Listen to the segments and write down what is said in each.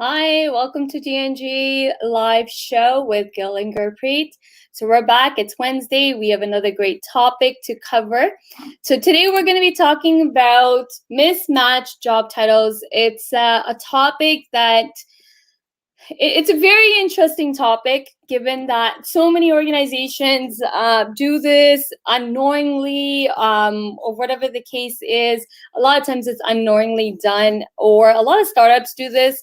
Hi, welcome to G&G Live Show with Gil and Gurpreet. So we're back. It's Wednesday. We have another great topic to cover. So today we're going to be talking about mismatched job titles. It's a topic that it's a very interesting topic, given that so many organizations do this unknowingly, or whatever the case is. A lot of times it's unknowingly done, or a lot of startups do this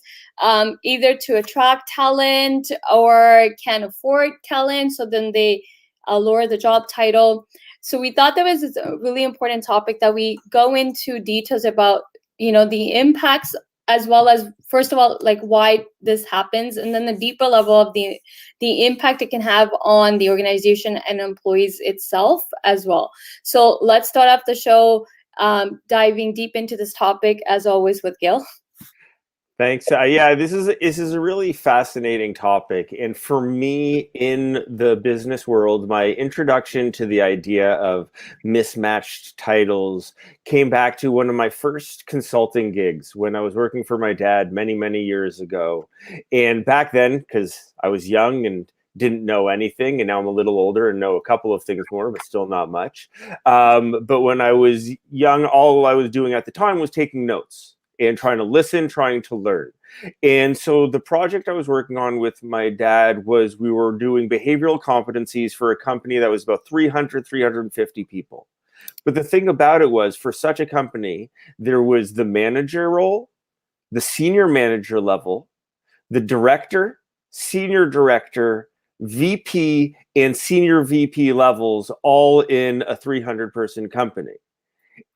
either to attract talent or can't afford talent, so then they lower the job title. So we thought that was a really important topic that we go into details about, the impacts, as well as, first of all, like why this happens, and then the deeper level of the impact it can have on the organization and employees itself as well. So let's start off the show diving deep into this topic, as always, with Gil. Thanks. Yeah, this is a really fascinating topic. And for me, in the business world, my introduction to the idea of mismatched titles came back to one of my first consulting gigs when I was working for my dad many, many years ago. And back then, because I was young and didn't know anything, and now I'm a little older and know a couple of things more, but still not much. But when I was young, all I was doing at the time was taking notes and trying to listen, trying to learn. And so the project I was working on with my dad was we were doing behavioral competencies for a company that was about 350 people. But the thing about it was, for such a company, there was the manager role, the senior manager level, the director, senior director, VP, and senior VP levels, all in a 300-person company.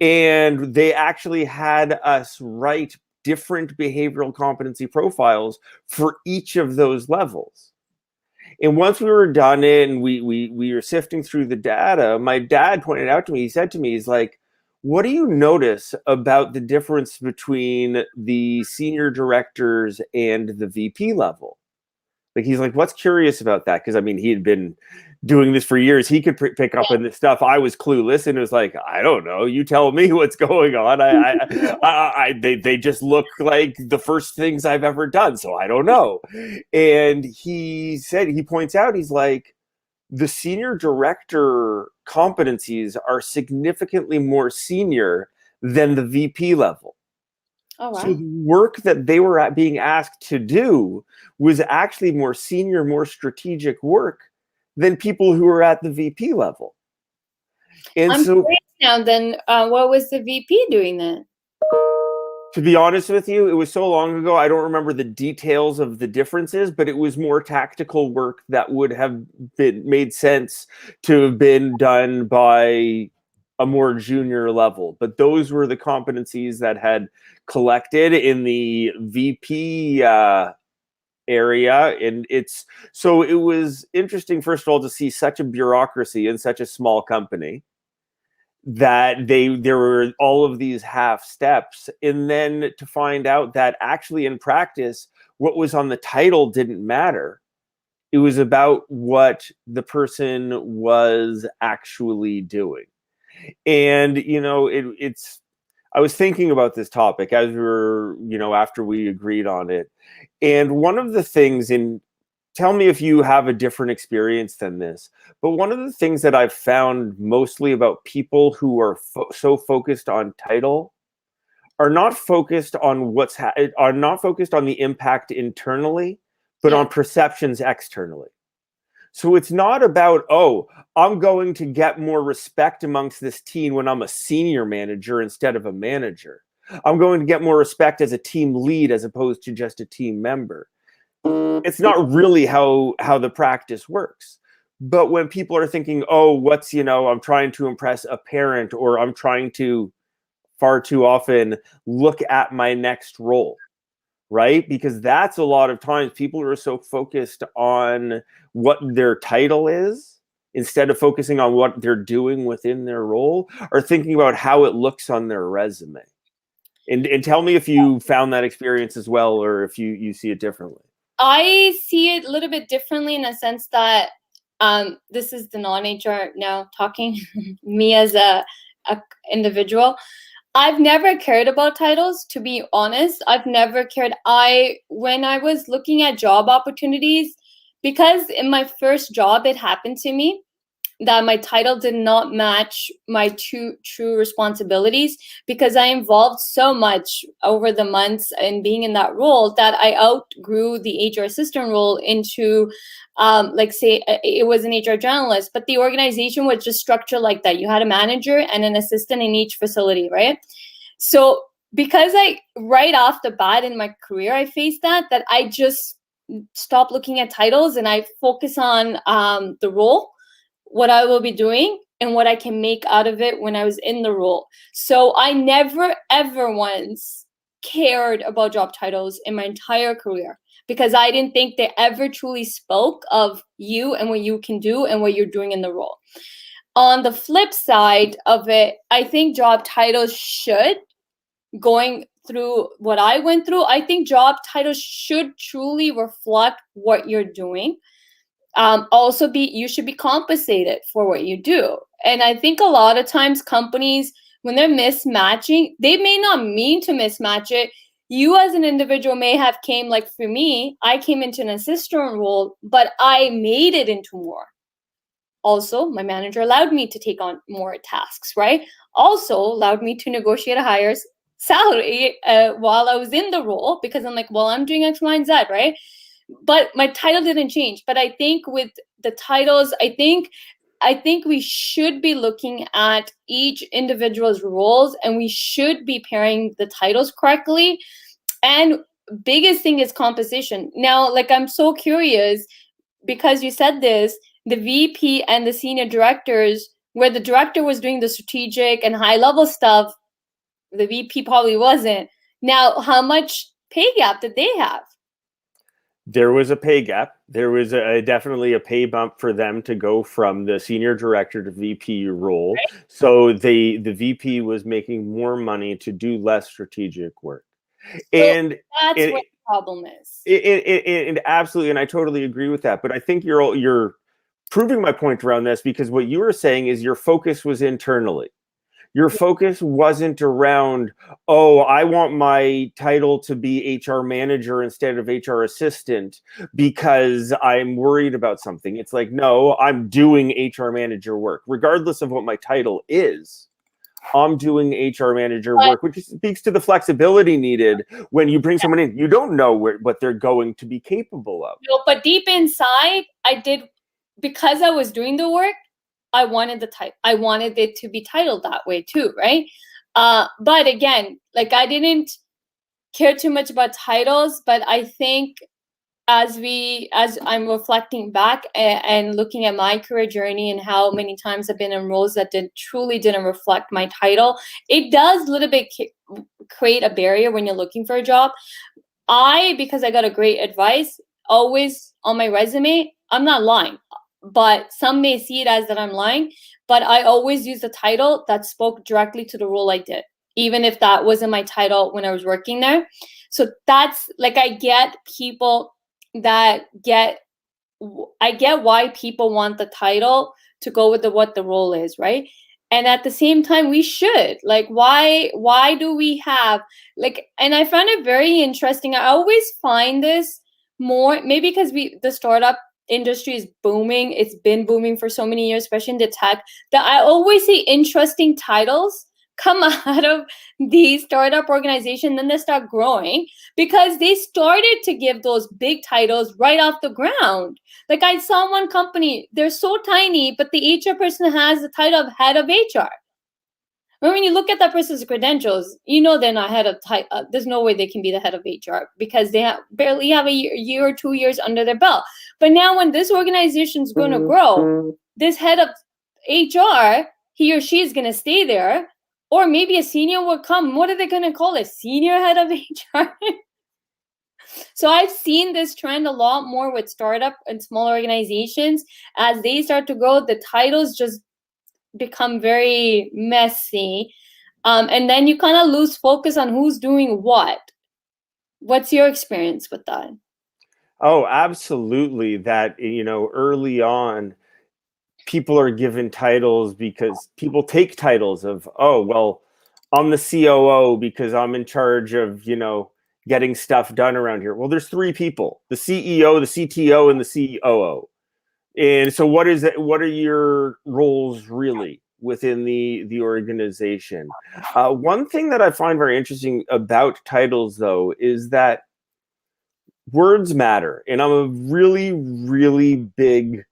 And they actually had us write different behavioral competency profiles for each of those levels. And once we were done and we were sifting through the data, my dad pointed out to me, he said to me, he's like, what do you notice about the difference between the senior directors and the VP level? Like, he's like, what's curious about that? Because, I mean, he had been doing this for years. He could pick up on this stuff. I was clueless, and it was like, I don't know. You tell me what's going on. They just look like the first things I've ever done, so I don't know. And he points out, he's like, the senior director competencies are significantly more senior than the VP level. Oh, wow. So the work that they were being asked to do was actually more senior, more strategic work than people who are at the VP level. And I'm so, curious now, then, what was the VP doing then? to be honest with you, it was so long ago, I don't remember the details of the differences, but it was more tactical work that would have made sense to have been done by a more junior level. But those were the competencies that had collected in the VP area. And so it was interesting, first of all, to see such a bureaucracy in such a small company, that there were all of these half steps, and then to find out that actually in practice what was on the title didn't matter. It was about what the person was actually doing. And I was thinking about this topic as we were, after we agreed on it. And one of the things, tell me if you have a different experience than this, but one of the things that I've found mostly about people who are so focused on title are not focused on are not focused on the impact internally, but on perceptions externally. So it's not about, oh, I'm going to get more respect amongst this team when I'm a senior manager instead of a manager. I'm going to get more respect as a team lead as opposed to just a team member. It's not really how the practice works. But when people are thinking, oh, I'm trying to impress a parent, or I'm trying to, far too often, look at my next role, right? Because that's a lot of times people are so focused on what their title is instead of focusing on what they're doing within their role, or thinking about how it looks on their resume. And tell me if you found that experience as well, or if you see it differently. I see it a little bit differently, in a sense that this is the non-HR now talking, me as a individual. I've never cared about titles, to be honest. I've never cared. When I was looking at job opportunities, because in my first job, it happened to me that my title did not match my true responsibilities, because I involved so much over the months in being in that role that I outgrew the HR assistant role into, like, say it was an HR journalist, but the organization was just structured like that. You had a manager and an assistant in each facility, right? So because right off the bat in my career, I faced that I just stopped looking at titles and I focus on the role, what I will be doing, and what I can make out of it when I was in the role. So I never, ever once cared about job titles in my entire career, because I didn't think they ever truly spoke of you and what you can do and what you're doing in the role. On the flip side of it, I think job titles should, going through what I went through, I think job titles should truly reflect what you're doing. Also, you should be compensated for what you do. And I think a lot of times companies, when they're mismatching, they may not mean to mismatch it. You as an individual may have came, like for me, I came into an assistant role, but I made it into more. Also, my manager allowed me to take on more tasks, right? Also allowed me to negotiate a higher salary while I was in the role, because I'm like, well, I'm doing X, Y, and Z, right? But my title didn't change. But I think with the titles, I think we should be looking at each individual's roles, and we should be pairing the titles correctly. And biggest thing is composition. Now, like, I'm so curious, because you said this, the VP and the senior directors, where the director was doing the strategic and high level stuff, the VP probably wasn't. Now, how much pay gap did they have? There was a pay gap. There was definitely a pay bump for them to go from the senior director to VP role. Right. So the VP was making more money to do less strategic work. So and that's and, what the problem is. and absolutely, and I totally agree with that. But I think you're proving my point around this, because what you were saying is your focus was internally. Your focus wasn't around, oh, I want my title to be HR manager instead of HR assistant because I'm worried about something. It's like, no, I'm doing HR manager work, regardless of what my title is. I'm doing HR manager work, which speaks to the flexibility needed when you bring someone in. You don't know what they're going to be capable of. No, but deep inside, because I was doing the work, I wanted it to be titled that way too, right? But again, like, I didn't care too much about titles, but I think as I'm reflecting back and looking at my career journey and how many times I've been in roles that truly didn't reflect my title, it does a little bit create a barrier when you're looking for a job. Because I got a great advice, always on my resume, I'm not lying, but some may see it as that I'm lying, but I always use the title that spoke directly to the role I did, even if that wasn't my title when I was working there. So that's, like, I get why people want the title to go with what the role is, right? And at the same time, we should, like, why do we have, like, and I found it very interesting. I always find this more, maybe because the startup industry is booming. It's been booming for so many years, especially in the tech, that I always see interesting titles come out of the startup organization, then they start growing, because they started to give those big titles right off the ground. Like, I saw one company, they're so tiny, but the HR person has the title of head of HR. When you look at that person's credentials, you know they're not head of there's no way they can be the head of HR, because they barely have a year or 2 years under their belt. But now when this organization is going to grow, this head of HR, he or she is going to stay there, or maybe a senior will come. What are they going to call it? Senior head of HR? So I've seen this trend a lot more with startup and small organizations. As they start to grow, the titles just become very messy. And then you kind of lose focus on who's doing what. What's your experience with that? Oh, absolutely. That, early on, people are given titles because people take titles of, oh, well, I'm the COO because I'm in charge of, getting stuff done around here. Well, there's three people: the CEO, the CTO, and the COO. And so what is it? What are your roles really within the organization? One thing that I find very interesting about titles, though, is that words matter. And I'm a really, really big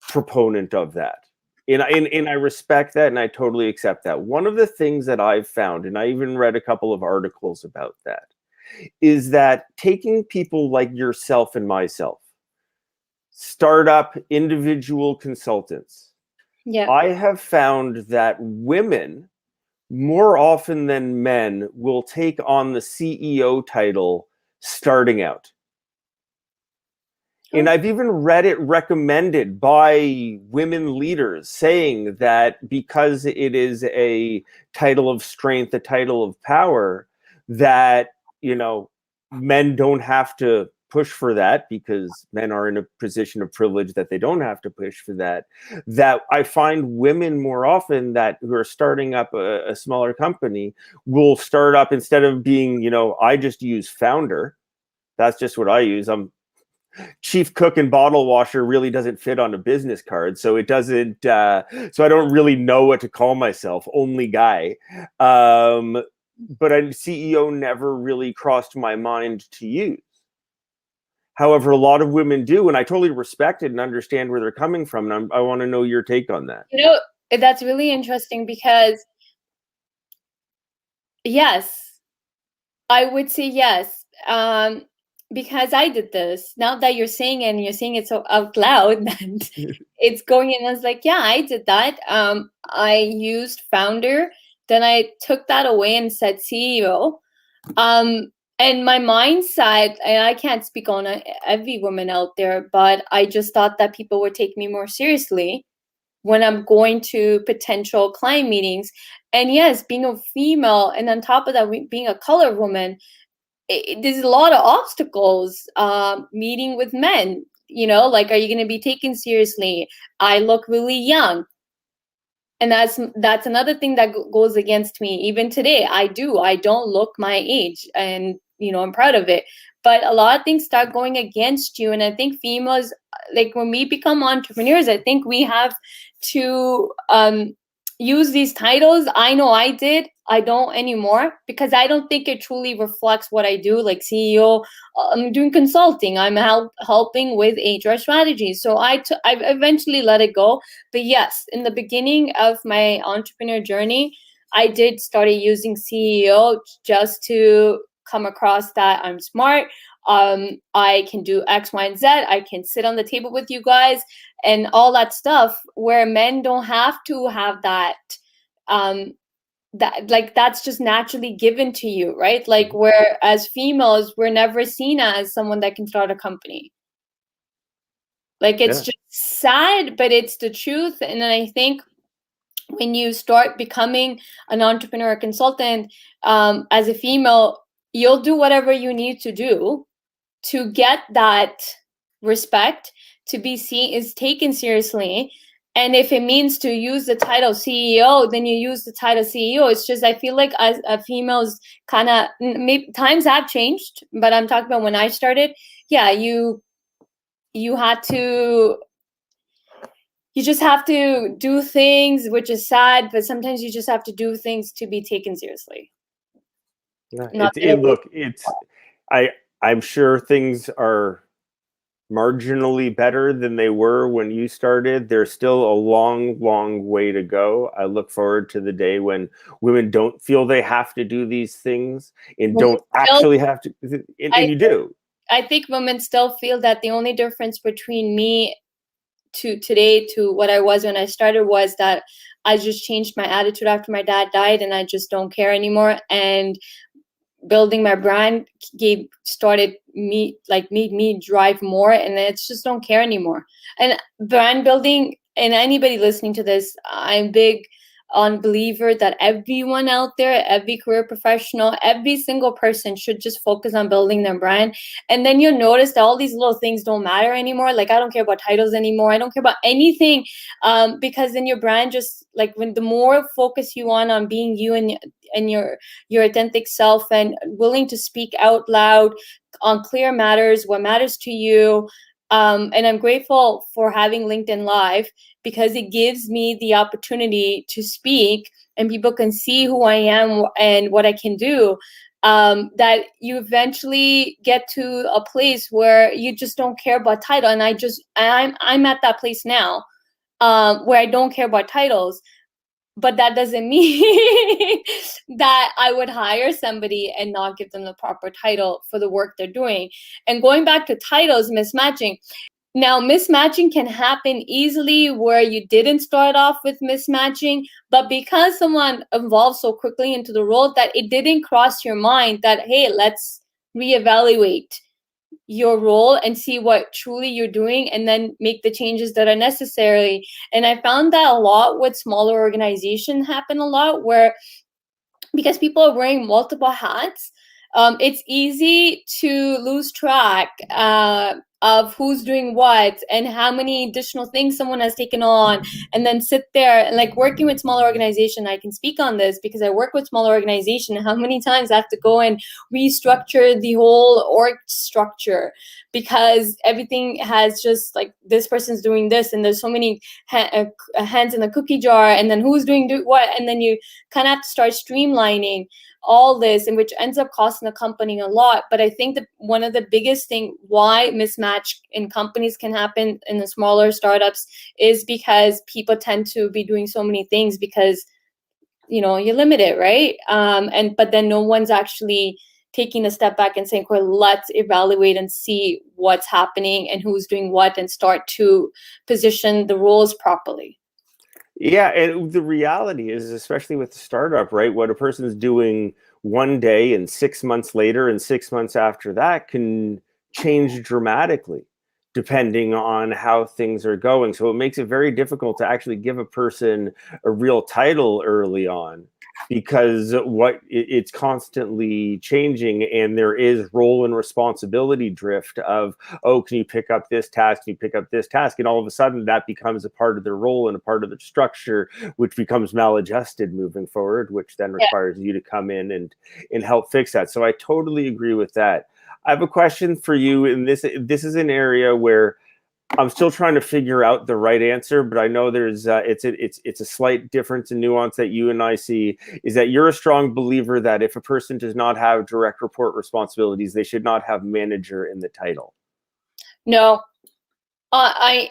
proponent of that. And I respect that, and I totally accept that. One of the things that I've found, and I even read a couple of articles about that, is that taking people like yourself and myself, startup individual consultants, Yeah. I have found that women, more often than men, will take on the CEO title starting out. And I've even read it recommended by women leaders, saying that because it is a title of strength, a title of power, that, men don't have to push for that because men are in a position of privilege that they don't have to push for that. That I find women more often that who are starting up a smaller company will start up, instead of being, I just use founder. That's just what I use. I'm chief cook and bottle washer really doesn't fit on a business card, so it doesn't. So I don't really know what to call myself. Only guy, but CEO never really crossed my mind to use. However, a lot of women do, and I totally respect it and understand where they're coming from. And I want to know your take on that. That's really interesting because, yes, I would say yes. Because I did this. Now that you're saying it and you're saying it so out loud, that it's going in. I was like, yeah, I did that. I used founder, then I took that away and said CEO. And my mindset, and I can't speak on every woman out there, but I just thought that people would take me more seriously when I'm going to potential client meetings. And yes, being a female, and on top of that, being a colored woman, there's a lot of obstacles meeting with men. Like, are you going to be taken seriously? I look really young, and that's another thing that goes against me even today. I don't look my age, and I'm proud of it, but a lot of things start going against you. And I think females, like, when we become entrepreneurs, I think we have to use these titles. I know I did. I don't anymore, because I don't think it truly reflects what I do. Like CEO, I'm doing consulting. I'm helping with HR strategies. So I eventually let it go. But yes, in the beginning of my entrepreneur journey, I did started using CEO just to come across that I'm smart. I can do X, Y, and Z. I can sit on the table with you guys and all that stuff, where men don't have to have that. That's just naturally given to you, right? Like, where as females, we're never seen as someone that can start a company. Like, it's just sad, but it's the truth. And then I think when you start becoming an entrepreneur consultant, as a female, you'll do whatever you need to do to get that respect, to be seen, is taken seriously. And if it means to use the title CEO, then you use the title CEO. It's just, I feel like as a female's kind of, times have changed, but I'm talking about when I started. Yeah, you had to, you just have to do things, which is sad, but sometimes you just have to do things to be taken seriously. I'm sure things are marginally better than they were when you started. There's still a long, long way to go. I look forward to the day when women don't feel they have to do these things and don't actually have to, and you do. I think women still feel that the only difference between me to today to what I was when I started was that I just changed my attitude after my dad died, and I just don't care anymore. And building my brand made me drive more, and it's just don't care anymore. And brand building, and anybody listening to this, I'm big on believer that everyone out there, every career professional, every single person should just focus on building their brand. And then you'll notice that all these little things don't matter anymore. Like, I don't care about titles anymore. I don't care about anything, because then your brand just, like, when the more focus you on being you and your authentic self, and willing to speak out loud on clear matters, what matters to you. And I'm grateful for having LinkedIn Live, because it gives me the opportunity to speak and people can see who I am and what I can do. That you eventually get to a place where you just don't care about title. And I'm at that place now, where I don't care about titles. But that doesn't mean that I would hire somebody and not give them the proper title for the work they're doing. And going back to titles, mismatching. Now, mismatching can happen easily where you didn't start off with mismatching, but because someone evolved so quickly into the role that it didn't cross your mind that, hey, let's reevaluate your role and see what truly you're doing, and then make the changes that are necessary. And I found that a lot with smaller organizations happen a lot, where because people are wearing multiple hats, it's easy to lose track of who's doing what and how many additional things someone has taken on, and then sit there and, like, working with smaller organization, I can speak on this because I work with smaller organization, how many times I have to go and restructure the whole org structure because everything has just, like, this person's doing this and there's so many hands in the cookie jar, and then who's doing what, and then you kind of have to start streamlining all this, and which ends up costing the company a lot. But I think that one of the biggest thing why mismatch in companies can happen in the smaller startups is because people tend to be doing so many things because, you're limited, right? But then no one's actually taking a step back and saying, well, let's evaluate and see what's happening and who's doing what, and start to position the roles properly. Yeah, and the reality is, especially with the startup, right? What a person's doing one day and 6 months later and 6 months after that can change dramatically depending on how things are going. So it makes it very difficult to actually give a person a real title early on, because it's constantly changing, and there is role and responsibility drift of, oh, can you pick up this task? Can you pick up this task? And all of a sudden that becomes a part of their role and a part of the structure, which becomes maladjusted moving forward, which then requires you to come in and help fix that. So I totally agree with that. I have a question for you, and this is an area where I'm still trying to figure out the right answer, but I know there's it's a slight difference in nuance that you and I see, is that you're a strong believer that if a person does not have direct report responsibilities, they should not have manager in the title. No, I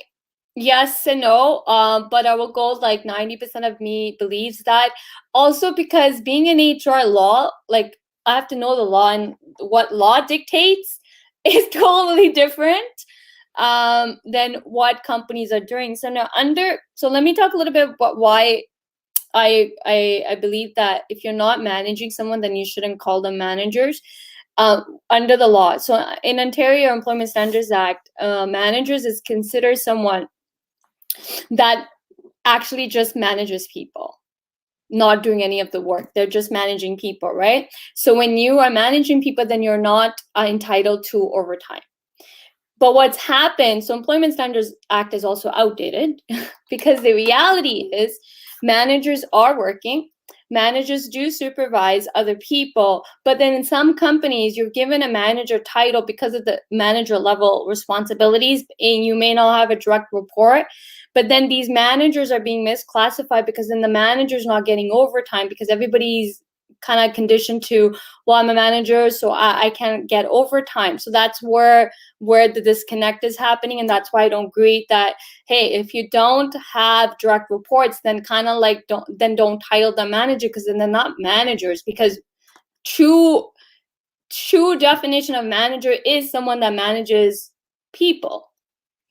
yes and no, but I will go like 90% of me believes that. Also because being in HR law, like, I have to know the law, and what law dictates is totally different than what companies are doing. So let me talk a little bit about why I believe that if you're not managing someone, then you shouldn't call them managers. Under the law, so in Ontario Employment Standards Act, managers is considered someone that actually just manages people, not doing any of the work. They're just managing people, right? So when you are managing people, then you're not entitled to overtime. But what's happened, so Employment Standards Act is also outdated because the reality is managers are working. Managers do supervise other people, but then in some companies, you're given a manager title because of the manager level responsibilities, and you may not have a direct report. But then these managers are being misclassified because then the manager's not getting overtime because everybody's kind of conditioned to, well, I'm a manager, so I can't get overtime. So that's where the disconnect is happening. And that's why I don't agree that, hey, if you don't have direct reports, then kind of like don't title them manager, because then they're not managers. Because true definition of manager is someone that manages people,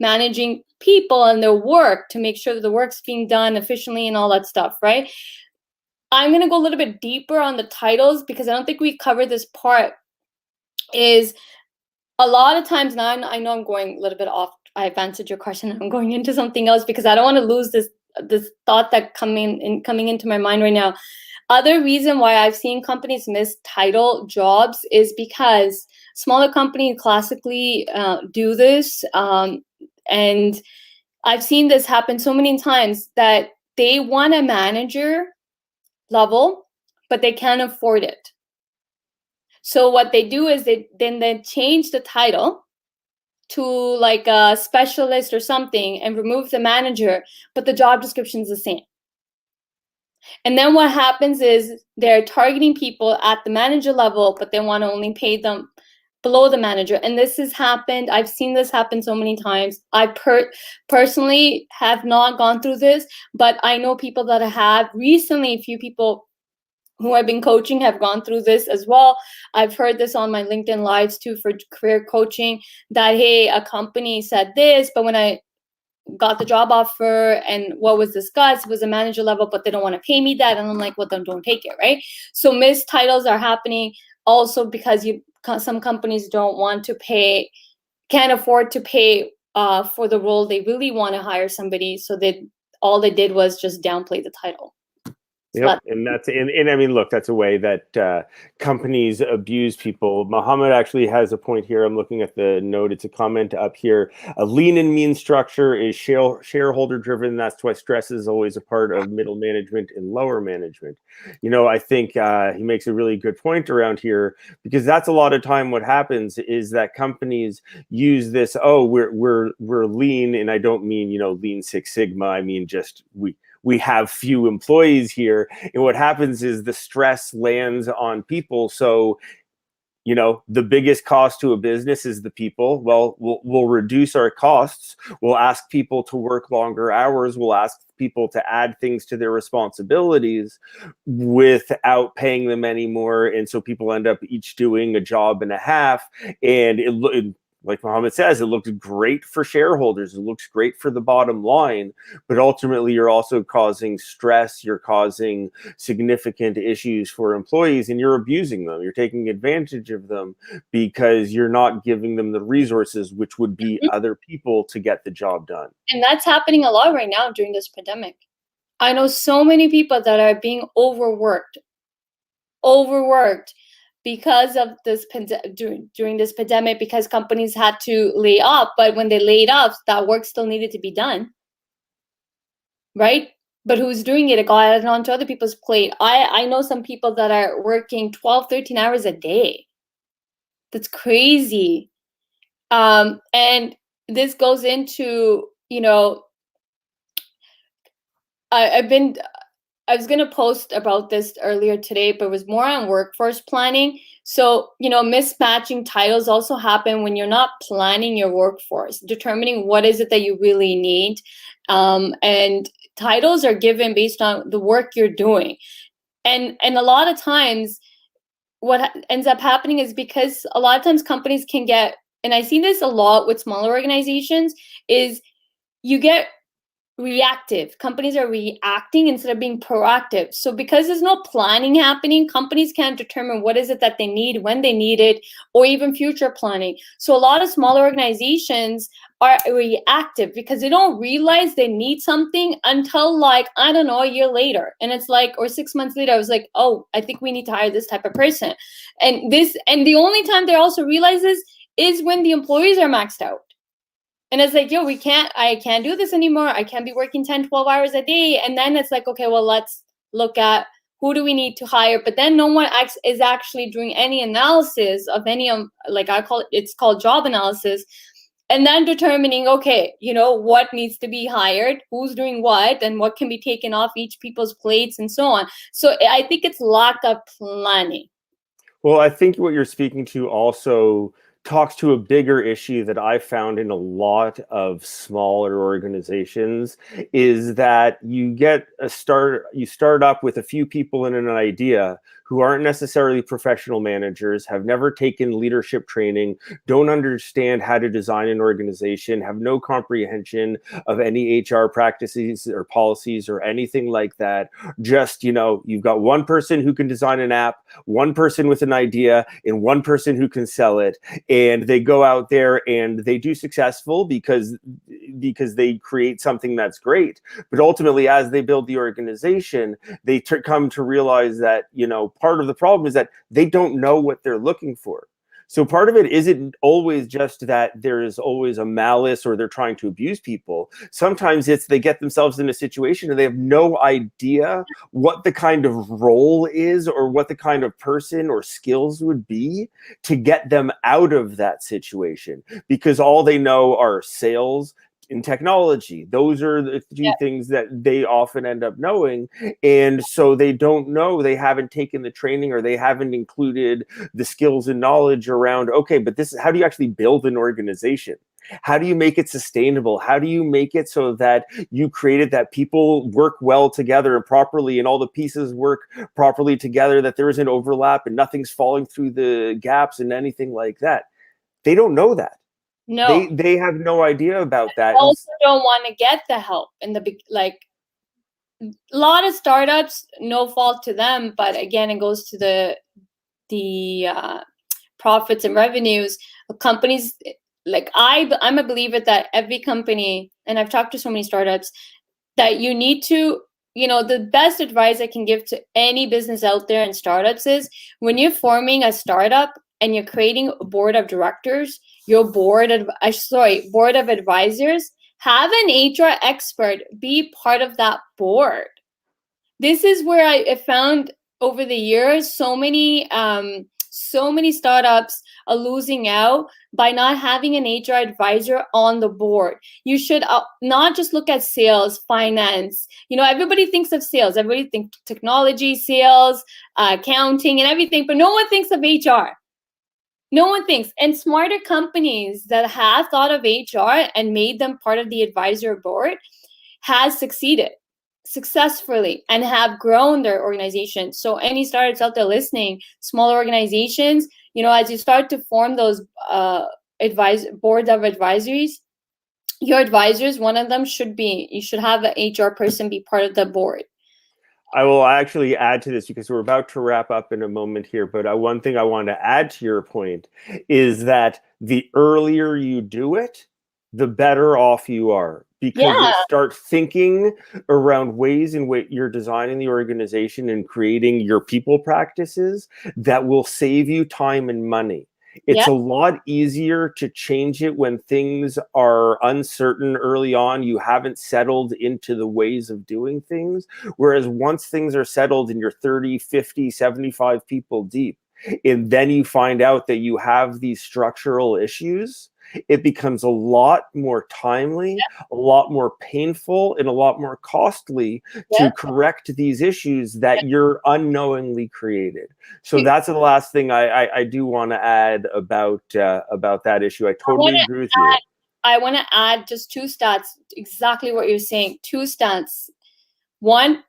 managing people and their work to make sure that the work's being done efficiently and all that stuff, right? I'm going to go a little bit deeper on the titles because I don't think we covered this part. Is a lot of times, now I know I'm going a little bit off. I've answered your question. I'm going into something else because I don't want to lose this thought that coming into my mind right now. Other reason why I've seen companies mistitle jobs is because smaller companies classically do this, and I've seen this happen so many times that they want a manager level, but they can't afford it. So what they do is they change the title to like a specialist or something and remove the manager, but the job description is the same. And then what happens is they're targeting people at the manager level, but they want to only pay them below the manager. And this has happened. I've seen this happen so many times. I personally have not gone through this, but I know people that have. Recently, a few people who I've been coaching have gone through this as well. I've heard this on my LinkedIn lives too for career coaching, that, hey, a company said this, but when I got the job offer and what was discussed was a manager level, but they don't want to pay me that. And I'm like, well, then don't take it, right? So mistitles are happening also because some companies don't want to pay, can't afford to pay for the role they really want to hire somebody. So all they did was just downplay the title. Yep, and I mean, look, that's a way that companies abuse people. Mohammed actually has a point here. I'm looking at the note. It's a comment up here. A lean and mean structure is shareholder driven. That's why stress is always a part of middle management and lower management. You know, I think he makes a really good point around here, because that's a lot of time what happens is that companies use this. Oh, we're lean, and I don't mean, you know, Lean Six Sigma. I mean just we have few employees here, and what happens is the stress lands on people. So, you know, the biggest cost to a business is the people. Well, we'll reduce our costs. We'll ask people to work longer hours. We'll ask people to add things to their responsibilities without paying them anymore. And so people end up each doing a job and a half. And it like Mohammed says, it looks great for shareholders. It looks great for the bottom line, but ultimately you're also causing stress. You're causing significant issues for employees, and you're abusing them. You're taking advantage of them because you're not giving them the resources, which would be other people, to get the job done. And that's happening a lot right now during this pandemic. I know so many people that are being overworked because of this during this pandemic, because companies had to lay off. But when they laid off, that work still needed to be done, right? But who's doing it? It got added onto other people's plate. I know some people that are working 12, 13 hours a day. That's crazy. And this goes into, you know, I was going to post about this earlier today, but it was more on workforce planning. So, you know, mismatching titles also happen when you're not planning your workforce, determining what is it that you really need. And titles are given based on the work you're doing. And a lot of times what ends up happening is, because a lot of times companies can get, and I see this a lot with smaller organizations, is you get reactive. Companies are reacting instead of being proactive. So because there's no planning happening, companies can't determine what is it that they need, when they need it, or even future planning. So a lot of smaller organizations are reactive because they don't realize they need something until, like, I don't know, a year later. And it's like, or 6 months later, I was like, oh, I think we need to hire this type of person. And the only time they also realize this is when the employees are maxed out. And it's like, yo, I can't do this anymore. I can't be working 10, 12 hours a day. And then it's like, okay, well, let's look at who do we need to hire. But then no one is actually doing any analysis of any, like it's called job analysis. And then determining, okay, you know, what needs to be hired, who's doing what, and what can be taken off each people's plates and so on. So I think it's lack of planning. Well, I think what you're speaking to also talks to a bigger issue that I found in a lot of smaller organizations, is that you start up with a few people and an idea who aren't necessarily professional managers, have never taken leadership training, don't understand how to design an organization, have no comprehension of any HR practices or policies or anything like that. Just, you've got one person who can design an app, one person with an idea, and one person who can sell it. And they go out there and they do successful because they create something that's great. But ultimately, as they build the organization, they come to realize that, part of the problem is that they don't know what they're looking for. So part of it isn't always just that there is always a malice or they're trying to abuse people. Sometimes it's they get themselves in a situation and they have no idea what the kind of role is or what the kind of person or skills would be to get them out of that situation, because all they know are sales in technology. Those are the two things that they often end up knowing. And so they don't know, they haven't taken the training or they haven't included the skills and knowledge around, okay, but this is how do you actually build an organization? How do you make it sustainable? How do you make it so that you created that people work well together and properly and all the pieces work properly together, that there isn't overlap and nothing's falling through the gaps and anything like that? They don't know that. No, they have no idea about that. Also don't want to get the help in the like a lot of startups, no fault to them, but again, it goes to the profits and revenues of companies. Like I'm a believer that every company, and I've talked to so many startups, that you need to, the best advice I can give to any business out there in startups is when you're forming a startup and you're creating a board of directors, your board of advisors, have an HR expert be part of that board. This is where I found over the years so many startups are losing out by not having an HR advisor on the board. You should not just look at sales, finance. Everybody thinks of sales. Everybody thinks technology, sales, accounting, and everything, but no one thinks of HR. No one thinks. And smarter companies that have thought of HR and made them part of the advisor board has succeeded successfully and have grown their organization. So any startups out there listening, smaller organizations, as you start to form those board of advisories, your advisors, one of them you should have an HR person be part of the board. I will actually add to this because we're about to wrap up in a moment here. But one thing I want to add to your point is that the earlier you do it, the better off you are, because you start thinking around ways in which you're designing the organization and creating your people practices that will save you time and money. It's a lot easier to change it when things are uncertain early on. You haven't settled into the ways of doing things. Whereas once things are settled and you're 30, 50, 75 people deep, and then you find out that you have these structural issues, it becomes a lot more timely, a lot more painful, and a lot more costly to correct these issues that you're unknowingly created. So that's the last thing I do want to add about that issue. I totally agree with you. I want to add just two stats, exactly what you're saying. Two stats. One,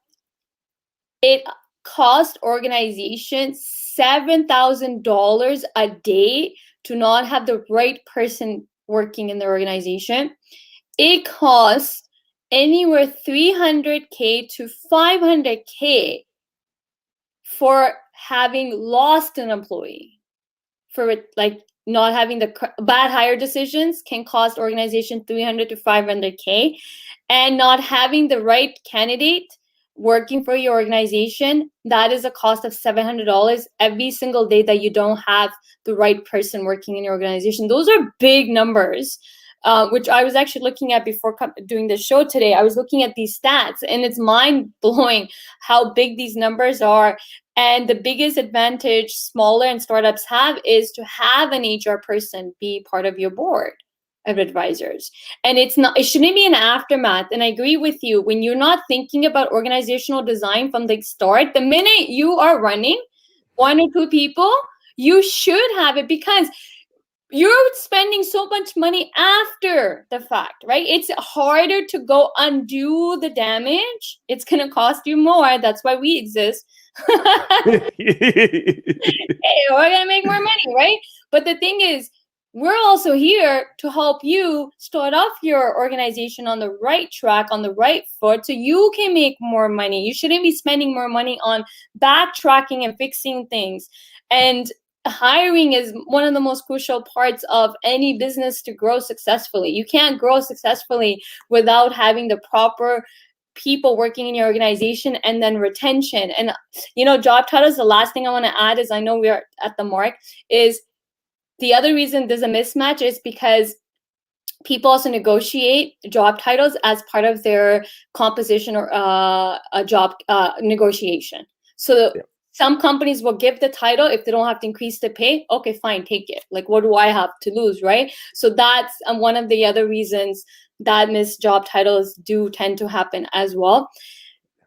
it cost organizations $7,000 a day to not have the right person working in the organization. It costs anywhere $300K to $500K for having lost an employee. For it, like not having the bad hire decisions can cost organization $300 to $500K, and not having the right candidate working for your organization, that is a cost of $700 every single day that you don't have the right person working in your organization. Those are big numbers, which I was actually looking at before doing the show today. I was looking at these stats, and it's mind-blowing how big these numbers are. And the biggest advantage smaller and startups have is to have an HR person be part of your board of advisors. And it shouldn't be an aftermath. And I agree with you, when you're not thinking about organizational design from the start, the minute you are running one or two people, you should have it, because you're spending so much money after the fact, right? It's harder to go undo the damage. It's going to cost you more. That's why we exist. Hey, we're gonna make more money, right? But the thing is, we're also here to help you start off your organization on the right track, on the right foot, so you can make more money. You shouldn't be spending more money on backtracking and fixing things. And hiring is one of the most crucial parts of any business to grow successfully. You can't grow successfully without having the proper people working in your organization, and then retention. And job titles, the last thing I want to add is, I know we are at the mark, is the other reason there's a mismatch is because people also negotiate job titles as part of their composition or a job negotiation. So some companies will give the title if they don't have to increase the pay. Okay, fine, take it. Like, what do I have to lose, right? So that's one of the other reasons that missed job titles do tend to happen as well.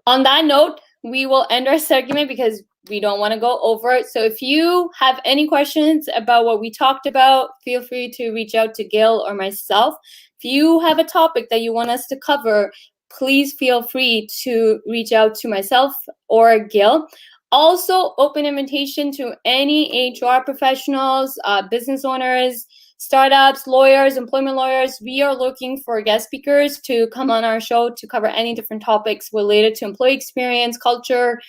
On that note, we will end our segment because we don't want to go over it. So if you have any questions about what we talked about, feel free to reach out to Gil or myself. If you have a topic that you want us to cover, please feel free to reach out to myself or Gil. Also, open invitation to any HR professionals, business owners, startups, lawyers, employment lawyers. We are looking for guest speakers to come on our show to cover any different topics related to employee experience, culture,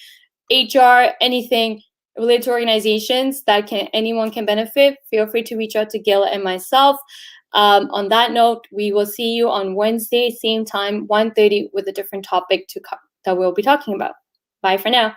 HR, anything related to organizations that anyone can benefit. Feel free to reach out to Gil and myself. On that note, we will see you on Wednesday, same time, 1:30, with a different topic that we'll be talking about. Bye for now.